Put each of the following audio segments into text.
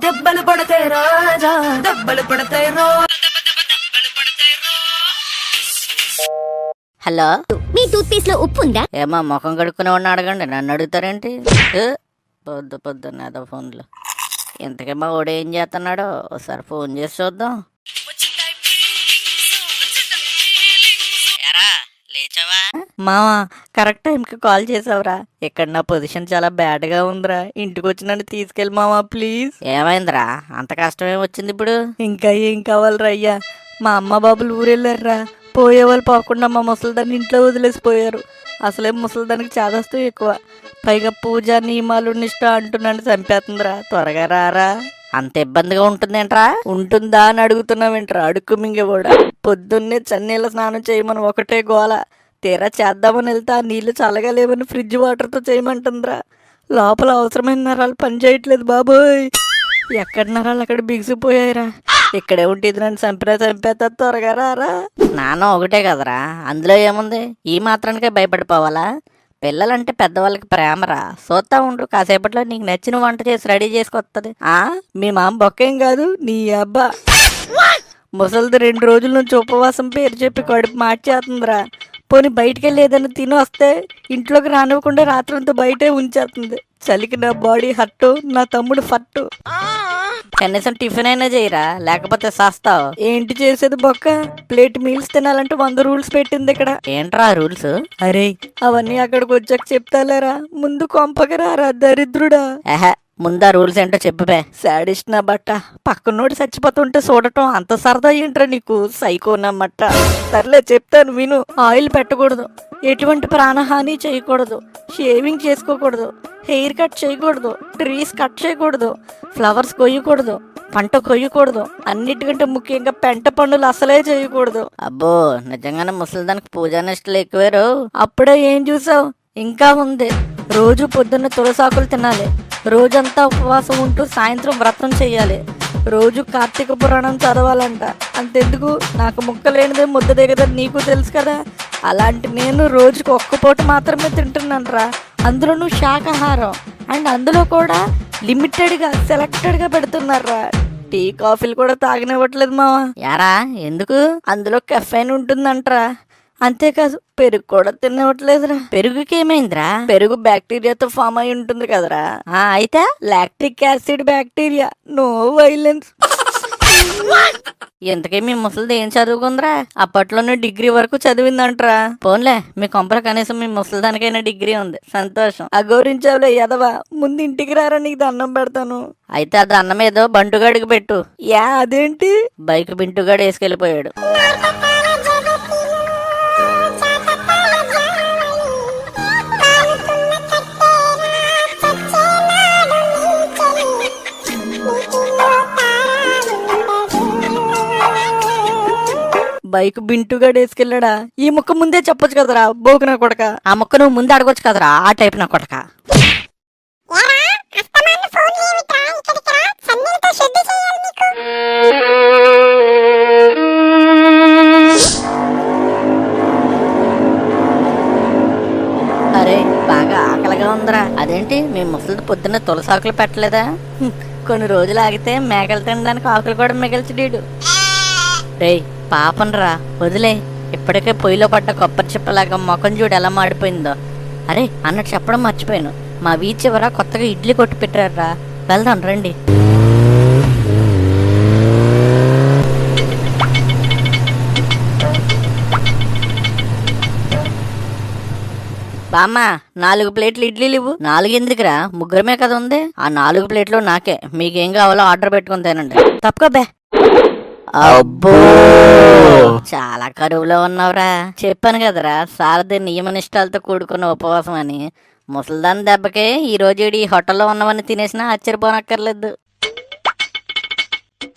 దెబ్బలు పడతాయి రాజా, దెబ్బలు పడతాయి రో. హలో, మీ టూత్ పేస్ట్ లో ఉప్పు ఉందా? ఏమా ముఖం కడుక్కునే వాడిని అడగండి, నన్ను అడుగుతారేంటి? పొద్దున్న ఏదో ఫోన్లో. ఇంతకేమో ఓడే ఏం చేస్తున్నాడో ఒకసారి ఫోన్ చేసి చూద్దాం. మావా, కరెక్ట్ టైంకి కాల్ చేసావురా. ఇక్కడ నా పొజిషన్ చాలా బ్యాడ్గా ఉందిరా. ఇంటికి వచ్చి నన్ను తీసుకెళ్ళి మావా ప్లీజ్. ఏమైందిరా, అంత కష్టమే వచ్చింది ఇప్పుడు? ఇంకా ఏం కావాలరా అయ్యా, మా అమ్మ బాబులు ఊరెళ్ళారా. పోయేవాళ్ళు పోకుండా మా ముసలిదాన్ని ఇంట్లో వదిలేసిపోయారు. అసలే ముసలిదానికి చాదస్తూ ఎక్కువ, పైగా పూజ నియమాలు నిష్ట అంటున్నాను చంపేస్తుందిరా. త్వరగా రారా. అంత ఇబ్బందిగా ఉంటుందేంట్రా? ఉంటుందా అని అడుగుతున్నావేంట్రా అడుక్కు మింగేవాడా. పొద్దున్నే చన్నీళ్ళ స్నానం చేయమని ఒకటే గోల. తీరా చేద్దామని వెళ్తే ఆ నీళ్లు చల్లగా లేవని ఫ్రిడ్జ్ వాటర్తో చేయమంటుందిరా. లోపల అవసరమైన నరాలు పని చేయట్లేదు బాబోయ్. ఎక్కడ నరాలు అక్కడ బిగిసిపోయాయిరా. ఇక్కడే ఉంటుంది నన్ను చంపేస్తా. త్వరగా రారా. నాన్న ఒకటే కదరా, అందులో ఏముంది? ఈ మాత్రానికే భయపడిపోవాలా? పిల్లలంటే పెద్దవాళ్ళకి ప్రేమరా. సోతా ఉండు, కాసేపట్లో నీకు నచ్చిన వంట చేసి రెడీ చేసుకొస్తుంది. మీ మామ బొక్కేం కాదు నీ అబ్బా. ముసలిది 2 రోజుల నుంచి ఉపవాసం పేరు చెప్పి కడుపు మార్చేస్తుందిరా. పోనీ బయటికి వెళ్ళి ఏదైనా తిని వస్తే ఇంట్లోకి రానివ్వకుండా రాత్రంతా బయటే ఉంచేస్తుంది. చలికి నా బాడీ హట్టు, నా తమ్ముడు ఫట్టు. కనీసం టిఫిన్ అయినా చేయరా, లేకపోతే సస్తావు. ఏంటి చేసేది బొక్క? ప్లేట్ మీల్స్ తినాలంటే 100 రూల్స్ పెట్టింది ఇక్కడ. ఏంట్రా రూల్స్? అరే అవన్నీ అక్కడికి వచ్చాక చెప్తాలేరా, ముందు కొంపకి రారా దరిద్రుడా. ముందా రూల్స్ ఏంటో చెప్పే. శాడిస్ట్ నా బట్ట. పక్కనోడు చచ్చిపోతుంటే చూడటం అంత సరదా ఏంట్రా నీకు? సైకోనమ్మట్ట. సర్లే చెప్తాను విను. ఆయిల్ పెట్టకూడదు, ఎటువంటి ప్రాణహాని చేయకూడదు, షేవింగ్ చేసుకోకూడదు, హెయిర్ కట్ చేయకూడదు, ట్రీస్ కట్ చేయకూడదు, ఫ్లవర్స్ కొయ్యకూడదు, పంట కొయ్యకూడదు, అన్నిటికంటే ముఖ్యంగా పెంట పనులు అసలే చేయకూడదు. అబ్బో, నిజంగానే ముసలిదానికి పూజా నిష్టలు ఎక్కువేరు. అప్పుడే ఏం చూసావు? ఇంకా ఉంది. రోజు పొద్దున్న తులసాకులు తినాలి, రోజంతా ఉపవాసం ఉంటూ సాయంత్రం వ్రతం చెయ్యాలి, రోజు కార్తీక పురాణం చదవాలంట. అంతెందుకు, నాకు ముక్కలేనిదే ముద్ద దిగదని నీకు తెలుసు కదా. అలాంటి నేను రోజుకి 1 పూట మాత్రమే తింటున్నాను రా. అందులోనూ శాకాహారం. అండ్ అందులో కూడా లిమిటెడ్గా సెలెక్టెడ్గా పెడుతున్నారా. టీ కాఫీలు కూడా తాగనివ్వట్లేదు మావా. యారా ఎందుకు? అందులో కెఫైన్ ఉంటుందంటరా. అంతేకాదు పెరుగు కూడా తినవట్లేదురా. పెరుగుకి ఏమైందిరా? పెరుగు బ్యాక్టీరియాతో ఫామ్ అయి ఉంటుంది కదరా. అయితే lactic acid bacteria. No violence. ఇంతకీ మీ ముసలిది ఏం చదువుకుందిరా? అప్పట్లోనే డిగ్రీ వరకు చదివిందంటరా. పోన్లే, మీ కొంపల కనీసం మీ ముసలిదానికైనా డిగ్రీ ఉంది, సంతోషం. అగౌరించావులే ఎదవా. ముందు ఇంటికి రారా, నీకు దండం పెడతాను. అయితే ఆ దండం ఏదో బంటుగాడికి పెట్టు. అదేంటి? బైక్ బింటుగాడు వేసుకెళ్ళిపోయాడు. బైక్ బింటుగా వేసుకెళ్ళాడా? ఈ ముక్క ముందే చెప్పొచ్చు కదరా బోకు నా కొడక. ఆ ముక్క నువ్వు ముందే అడగొచ్చు కదరా ఆ టైప్ నా కొడక. అరే బాగా ఆకలిగా ఉందిరా. అదేంటి మీ ముసలిది పొద్దున్న తులసాకులు పెట్టలేదా? కొన్ని రోజులు ఆగితే మేకలు తినడానికి ఆకులు కూడా మిగిల్చడీడు. రేయ్ పాపనరా, వదిలే. ఇప్పటికే పొయ్యిలో పడ్డ కొబ్బరి చిప్పలాగా మొఖం చూడు ఎలా మాడిపోయిందో. అరే అన్నట్టు చెప్పడం మర్చిపోయాను, మా వీధి చివర కొత్తగా ఇడ్లీ కొట్టి పెట్టారా, వెళ్దాం రండి. బామ్మ 4 ప్లేట్లు ఇడ్లీలు ఇవ్వు. 4 ఎందుకురా, ముగ్గురమే కదా ఉంది. ఆ 4 ప్లేట్లు నాకే. మీకేం కావాలో ఆర్డర్ పెట్టుకుని తినండి. తప్పుకోబే. అబ్బో చాలా కరువులో ఉన్నావురా. చెప్పాను కదరా సారథి నియమనిష్టాలతో కూడుకున్న ఉపవాసం అని. ముసలిదాని దెబ్బకే ఈ రోజు ఈ హోటల్లో ఉన్నవన్నీ తినేసినా ఆశ్చర్యపోనక్కర్లేదు.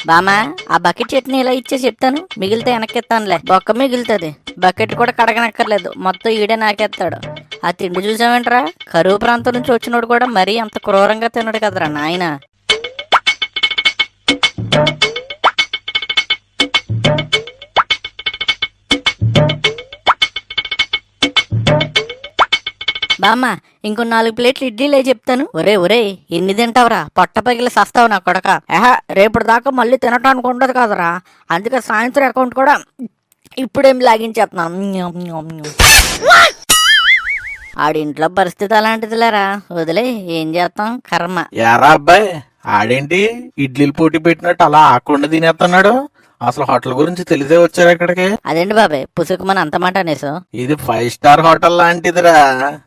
బామా ఆ బకెట్ చట్నీ ఇలా ఇచ్చే చెప్తాను, మిగిలితే వెనక్కిస్తానులే. బొక్క మిగులుతుంది. బకెట్ కూడా కడగనక్కర్లేదు, మొత్తం ఈడే నాకేస్తాడు. ఆ తిండి చూసావేంట్రా? కరువు ప్రాంతం నుంచి వచ్చినోడు కూడా మరీ అంత క్రూరంగా తినడు కదరా నాయన. బామ్మ ఇంకో 4 ప్లేట్లు ఇడ్లీలే చెప్తాను. ఒరే ఎన్ని తింటావురా, పొట్ట పగిలి సస్తావు నా కొడక. రేపటి దాకా మళ్ళీ తినటానికి ఉండదు కదరా, అందుకే సాయంత్రం అకౌంట్ కూడా ఇప్పుడేం లాగించేస్తున్నాను. ఆడింట్లో పరిస్థితి అలాంటిదిలేరా, వదిలే ఏం చేస్తాం, కర్మ. యారా అబ్బాయి, ఆడేంటి ఇడ్లీలు పోటీ పెట్టినట్టు అలా ఆకుండా తినేస్తున్నాడు? అసలు హోటల్ గురించి తెలిసే వచ్చారు ఇక్కడికి? అదేంటి బాబాయ్ పుసుకుమని అంత మాట అనేసు? ఇది 5 స్టార్ హోటల్ లాంటిదిరా.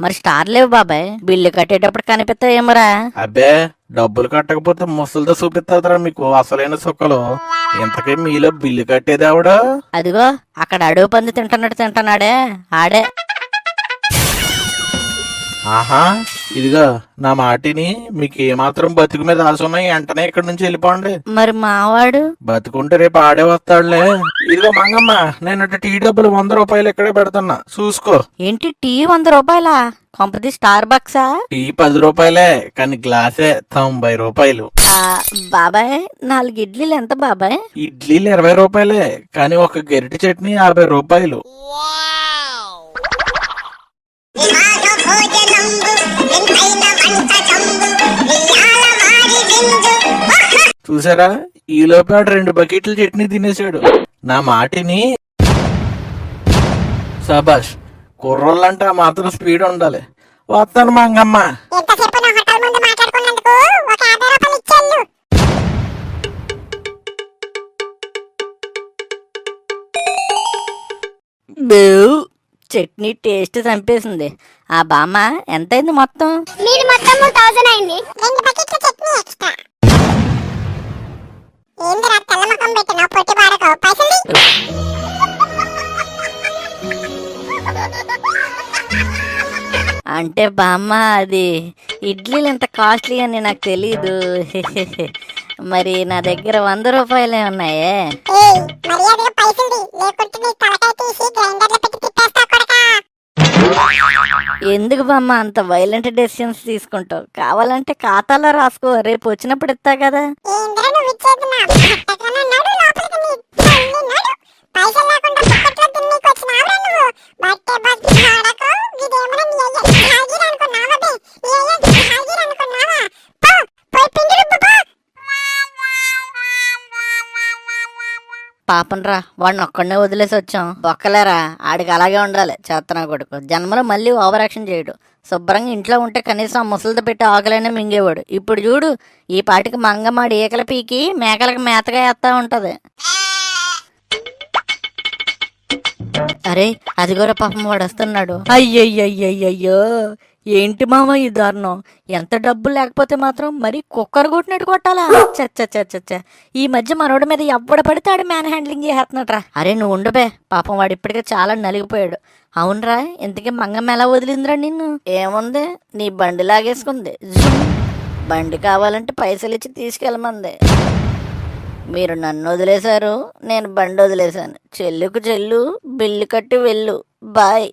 మరి స్టార్ లేవు బాబాయ్, బిల్లు కట్టేటప్పుడు కనిపిస్తాయేమరా? అబ్బే, డబ్బులు కట్టకపోతే ముసలితో చూపిస్తారా మీకు అసలైన సుక్కలు. ఇంతకీ మీలో బిల్లు కట్టేది ఆవిడ? అదిగో అక్కడ అడవి పంది తింటున్నట్టు తింటున్నాడే ఆడే. ఆహా, ఇదిగో నా మాటిని, మీకు ఏమాత్రం బతుకు మీద ఆశ ఉన్నాయి వెంటనే ఇక్కడి నుంచి వెళ్ళిపోండి. మరి మావాడు బతుకుంటే రేపు ఆడే వస్తాడులే. ఇదిగో మంగమ్మ, నేను టీ డబ్బులు 100 రూపాయలు ఇక్కడే పెడుతున్నా, చూసుకో. ఏంటి టీ 100 రూపాయలా? కొంపది స్టార్ బక్సా? టీ 10 రూపాయలే, కానీ గ్లాసే 90 రూపాయలు. బాబాయ్ 4 ఇడ్లీలు ఎంత బాబాయ్? ఇడ్లీలు 20 రూపాయలే, కానీ ఒక గరిటె చట్నీ 50 రూపాయలు. చూసారా, ఈ లోపల 2 బకెట్ల చట్నీ తినేశాడు. నా మాటిని సబాష్, కుర్రోళ్ళంటే ఆ మాత్రం స్పీడ్ ఉండాలి. వస్తాను మంగమ్మ. చట్నీ టేస్ట్ చంపేసింది. ఆ బామ్మ ఎంతైంది మొత్తం? మీరు మొత్తం 1000 అయింది. 2 బకెట్ల చట్నీ ఎక్స్ట్రా. ఏందిరా తెల్ల ముఖం పెట్టినా పొట్టి బాడకో పైసలు? అంటే బామ్మ అది ఇడ్లీలు ఎంత కాస్ట్లీ అని నాకు తెలీదు. మరి నా దగ్గర 100 రూపాయలే ఉన్నాయే. ఏయ్ మర్యాదగా పైసలు లేకుంటే నీ తలకాయ తీసి గ్రైండర్లో పెట్టి తిప్పేస్తా కొడకా. ఎందుకు బామ్మ అంత వైలెంట్ డెసిషన్స్ తీసుకుంటావు? కావాలంటే ఖాతాలో రాసుకో, రేపు వచ్చినప్పుడు ఇస్తా కదా. ఏందిరా నువ్వు ఇచ్చేది? నా పట్టకన నడు లోపలికి, నీ తల్లి నడు. పైసలు లేకుండా పుక్కట్లో తిన్నీకి వచ్చినావురా నువ్వు. బట్టే బస్ ఆడకో, ఇదేమన్నా నీ అయ్య హాగిర్ అనుకున్నావా బే? నీ అయ్య హాగిర్ అనుకున్నావా? పో పోయి పిండి రుబ్బు పో. పాపంరా, వాడిని ఒక్కడనే వదిలేసి వచ్చాం. బొక్కలేరా, ఆడికి అలాగే ఉండాలి. చేతనా కొడుకు జన్మలో మళ్ళీ ఓవర్ యాక్షన్ చేయడు. శుభ్రంగా ఇంట్లో ఉంటే కనీసం ఆ ముసలితో పెట్టి ఆకలైనా మింగేవాడు. ఇప్పుడు చూడు, ఈ పాటికి మంగమాడి ఈకల పీకి మేకలకు మేతగా వేస్తా ఉంటది. అరే అదిగోరా పాపం వాడు వస్తున్నాడు. అయ్యయ్యయ్యయ్యో, ఏంటి మామ ఈ దారుణం? ఎంత డబ్బు లేకపోతే మాత్రం మరి కుక్కర్ కొట్టినట్టు కొట్టాలా? చచ్చ ఈ మధ్య మనోడి మీద ఎవ్వడ పడితే ఆడు మ్యాన్ హ్యాండ్లింగ్ చేస్తున్నాడ్రా. అరే నువ్వు ఉండబే, పాపం వాడు ఇప్పటికే చాలా నలిగిపోయాడు. అవునరా, ఇంతకీ మంగమ్మ ఎలా వదిలిందిరా నిన్ను? ఏముంది, నీ బండి లాగేసుకుంది. బండి కావాలంటే పైసలు ఇచ్చి తీసుకెళ్ళమంది. మీరు నన్ను వదిలేశారు, నేను బండి వదిలేశాను. చెల్లుకు చెల్లు, బిల్లు కట్టి వెళ్ళు. బాయ్.